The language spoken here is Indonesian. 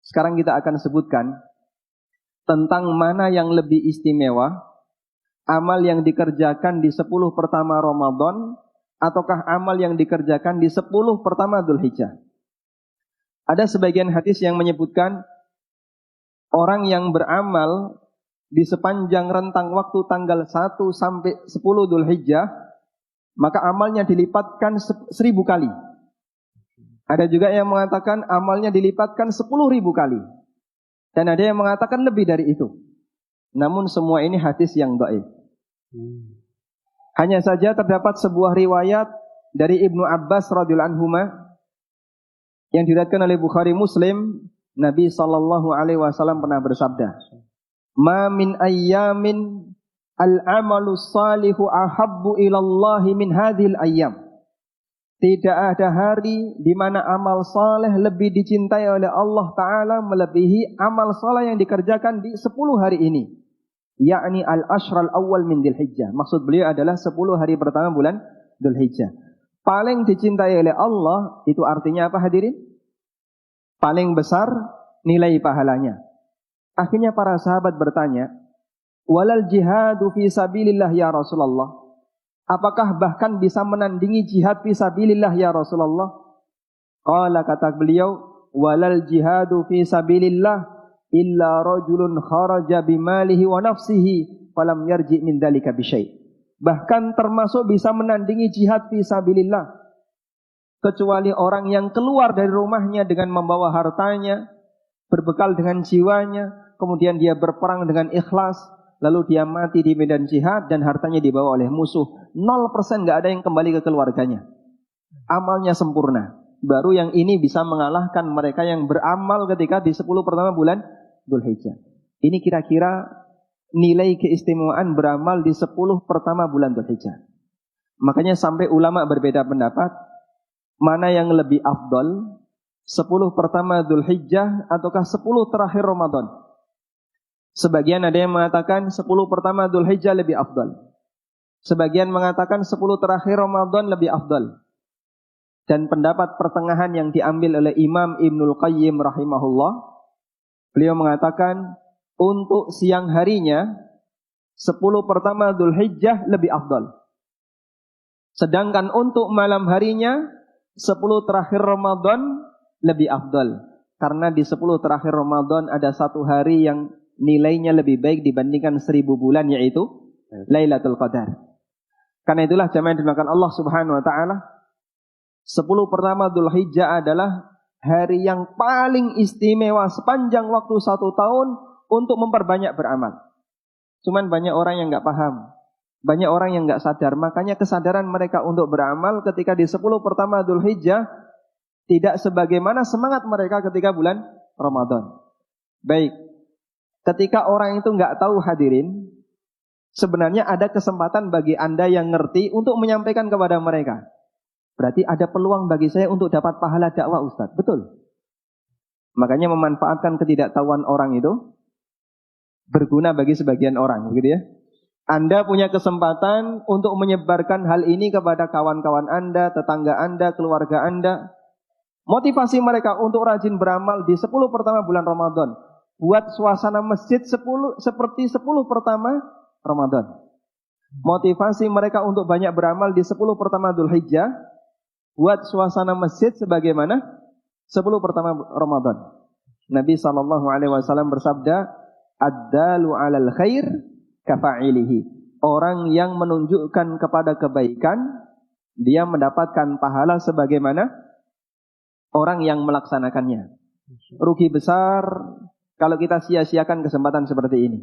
Sekarang kita akan sebutkan tentang mana yang lebih istimewa, amal yang dikerjakan di 10 pertama Ramadan ataukah amal yang dikerjakan di 10 pertama Dzulhijjah. Ada sebagian hadis yang menyebutkan orang yang beramal di sepanjang rentang waktu tanggal 1 sampai 10 Dzulhijjah, maka amalnya dilipatkan 1000 kali. Ada juga yang mengatakan amalnya dilipatkan 10.000 kali. Dan ada yang mengatakan lebih dari itu. Namun semua ini hadis yang dhaif. Hanya saja terdapat sebuah riwayat dari Ibnu Abbas radhiyallahu anhuma yang diriwayatkan oleh Bukhari Muslim, Nabi sallallahu alaihi wasallam pernah bersabda, "Ma min ayyamin al-amalu salihu ahabbu ilallahi min hadhil ayyam." Tidak ada hari di mana amal saleh lebih dicintai oleh Allah Ta'ala melebihi amal saleh yang dikerjakan di 10 hari ini. Yakni al-ashral awal min Dzulhijjah. Maksud beliau adalah 10 hari pertama bulan Dzulhijjah. Paling dicintai oleh Allah, itu artinya apa hadirin? Paling besar nilai pahalanya. Akhirnya para sahabat bertanya, "Walal jihadu fi sabilillah ya Rasulullah?" Apakah bahkan bisa menandingi jihad fisabilillah ya Rasulullah? Qala, kata beliau, walal jihadu fi sabilillah illa rajulun kharaja bimalihi wa nafsihi falam yarji min dzalika bisyai. Bahkan termasuk bisa menandingi jihad fisabilillah kecuali orang yang keluar dari rumahnya dengan membawa hartanya, berbekal dengan jiwanya, kemudian dia berperang dengan ikhlas, lalu dia mati di medan jihad dan hartanya dibawa oleh musuh. 0% gak ada yang kembali ke keluarganya. Amalnya sempurna. Baru yang ini bisa mengalahkan mereka yang beramal ketika di 10 pertama bulan Dzulhijjah. Ini kira-kira nilai keistimewaan beramal di 10 pertama bulan Dzulhijjah. Makanya sampai ulama berbeda pendapat, mana yang lebih afdal, 10 pertama Dzulhijjah ataukah 10 terakhir Ramadan. Sebagian ada yang mengatakan 10 pertama Dzulhijjah lebih afdal. Sebagian mengatakan 10 terakhir Ramadan lebih afdal. Dan pendapat pertengahan yang diambil oleh Imam Ibnul Qayyim rahimahullah, beliau mengatakan untuk siang harinya 10 pertama Dzulhijjah lebih afdal. Sedangkan untuk malam harinya 10 terakhir Ramadan lebih afdal. Karena di 10 terakhir Ramadan ada satu hari yang nilainya lebih baik dibandingkan 1000 bulan, yaitu Lailatul Qadar. Karena itulah jamaah yang dimakan Allah Subhanahu wa taala, 10 pertama Dzulhijjah adalah hari yang paling istimewa sepanjang waktu 1 tahun untuk memperbanyak beramal. Cuman banyak orang yang enggak paham, banyak orang yang enggak sadar. Makanya kesadaran mereka untuk beramal ketika di 10 pertama Dzulhijjah tidak sebagaimana semangat mereka ketika bulan Ramadan. Baik, ketika orang itu enggak tahu hadirin, sebenarnya ada kesempatan bagi Anda yang ngerti untuk menyampaikan kepada mereka. Berarti ada peluang bagi saya untuk dapat pahala dakwah, Ustaz. Betul. Makanya memanfaatkan ketidaktahuan orang itu berguna bagi sebagian orang, begitu ya. Anda punya kesempatan untuk menyebarkan hal ini kepada kawan-kawan Anda, tetangga Anda, keluarga Anda. Motivasi mereka untuk rajin beramal di 10 pertama bulan Ramadan. Buat suasana masjid seperti 10 pertama Ramadan. Motivasi mereka untuk banyak beramal di 10 pertama Dzulhijjah, buat suasana masjid sebagaimana 10 pertama Ramadan. Nabi SAW bersabda, ad-dalu 'alal khair kafa'ilihi. Orang yang menunjukkan kepada kebaikan, dia mendapatkan pahala sebagaimana orang yang melaksanakannya. Rugi besar kalau kita sia-siakan kesempatan seperti ini.